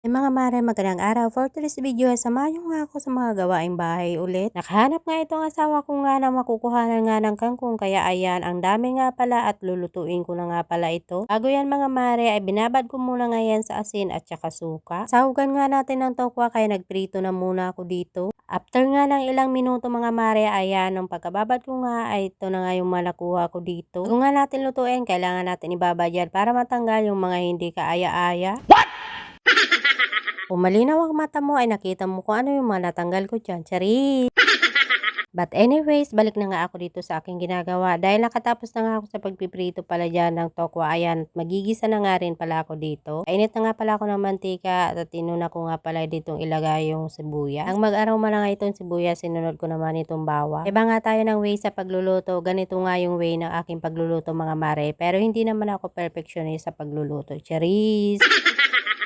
Mga mare, magandang araw. For today's video, samahan niyo nga ako sa mga gawaing bahay ulit. Nakahanap nga itong asawa ko nga na makukuhanan nga ng kangkong, kaya ayan, ang dami nga pala at lulutuin ko na nga pala ito. Bago yan mga mare, ay binabad ko muna nga yan sa asin at saka suka. Sahugan nga natin ng tokwa, kaya nagprito na muna ako dito. After nga ng ilang minuto mga mare, ayan, nung pagkababad ko nga, ay ito na nga yung malakuha ko dito. Kung nga natin lutuin, kailangan natin ibabad yan para matanggal yung mga hindi kaaya-aya. Kung malinaw ang mata mo ay nakita mo kung ano yung mga natanggal ko dyan. Charis! But anyways, balik na nga ako dito sa aking ginagawa. Dahil nakatapos na nga ako sa pagpiprito pala dyan ng tokwa. Ayan, magigisa na nga rin pala ako dito. Kainit na nga pala ako ng mantika at tinuna ko nga pala ditong ilagay yung sibuyas. Ang mag-aroma na nga itong sibuyas, sinunod ko naman itong bawang. Iba nga tayo ng way sa pagluluto. Ganito nga yung way ng aking pagluluto mga mare. Pero hindi naman ako perfectionist sa pagluluto. Charis!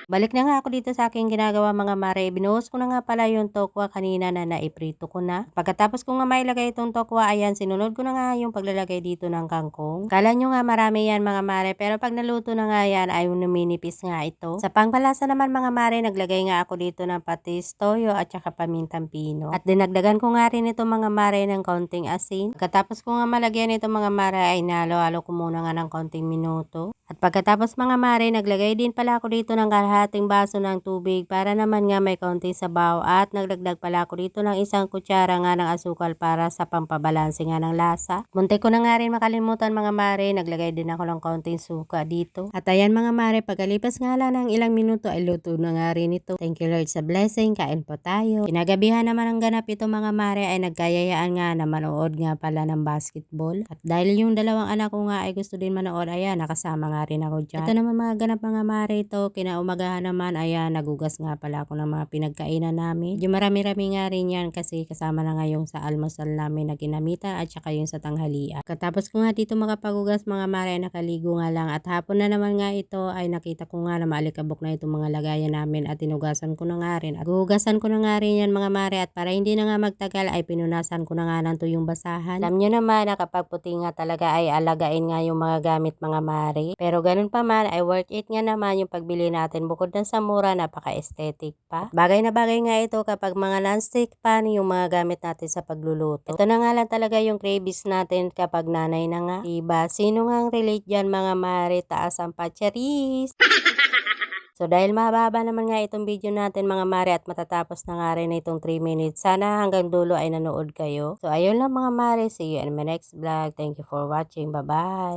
Balik na nga ako dito sa aking ginagawa mga mare. Binuhos ko na nga pala yung tokwa kanina na naiprito ko na. Pagkatapos ko nga mailagay itong tokwa, ayan, sinunod ko na nga yung paglalagay dito ng kangkong. Kala nyo nga marami yan mga mare, pero pag naluto na nga yan ay numinipis nga ito. Sa pangpalasa naman mga mare, naglagay nga ako dito ng patis, toyo at saka pamintang pino. At dinagdagan ko nga rin ito mga mare ng konting asin. Pagkatapos ko nga malagyan ito mga mare ay nalo-halo ko muna nga ng konting minuto. At pagkatapos mga mare, naglagay din pala ako dito ng kalahating baso ng tubig para naman nga may konting sabaw, at nagdagdag pala ako dito ng isang kutsara nga ng asukal para sa pampabalanse nga ng lasa. Muntik ko na nga rin makalimutan mga mare, naglagay din ako ng konting suka dito. At ayan mga mare, pagkalipas nga lang ng ilang minuto ay luto na nga rin ito. Thank you Lord sa blessing, kain po tayo. Kinagabihan naman ang ganap ito mga mare ay nagkayayaan nga na manood nga pala ng basketball. At dahil yung dalawang anak ko nga ay gusto din manood, ayan, nakasama nga rin ako dyan. Ito naman mga ganap mga mare ito, kinaumagahan naman, ayan, nagugas nga pala ako ng mga pinagkainan namin. Yung marami-rami nga rin yan kasi kasama na nga yung sa almusal namin na ginamitan at saka yung sa tanghalian. Katapos ko nga dito makapagugas mga mare, nakaligo nga lang, at hapon na naman nga ito ay nakita ko nga na maalikabok na itong mga lagayan namin at tinugasan ko na nga rin. At gugasan ko na nga rin yan mga mare, at para hindi na nga magtagal ay pinunasan ko na nga ng tuyong basahan. Alam nyo naman na kapag puti nga talaga ay alagain nga yung mga gamit mga mare. Pero ganun pa man ay worth it nga naman yung pagbili natin, bukod na sa mura, napaka-aesthetic pa. Bagay na bagay nga ito kapag mga non-stick pan yung mga gamit natin sa pagluluto. Ito na nga lang talaga yung cravings natin kapag nanay na nga. Diba? Sino nga ang relate dyan mga mare? Taas ang patcharis! So dahil mahaba naman nga itong video natin mga mare at matatapos na nga rin itong 3 minutes, sana hanggang dulo ay nanood kayo. So ayun lang mga mare, see you in my next vlog. Thank you for watching. Bye bye!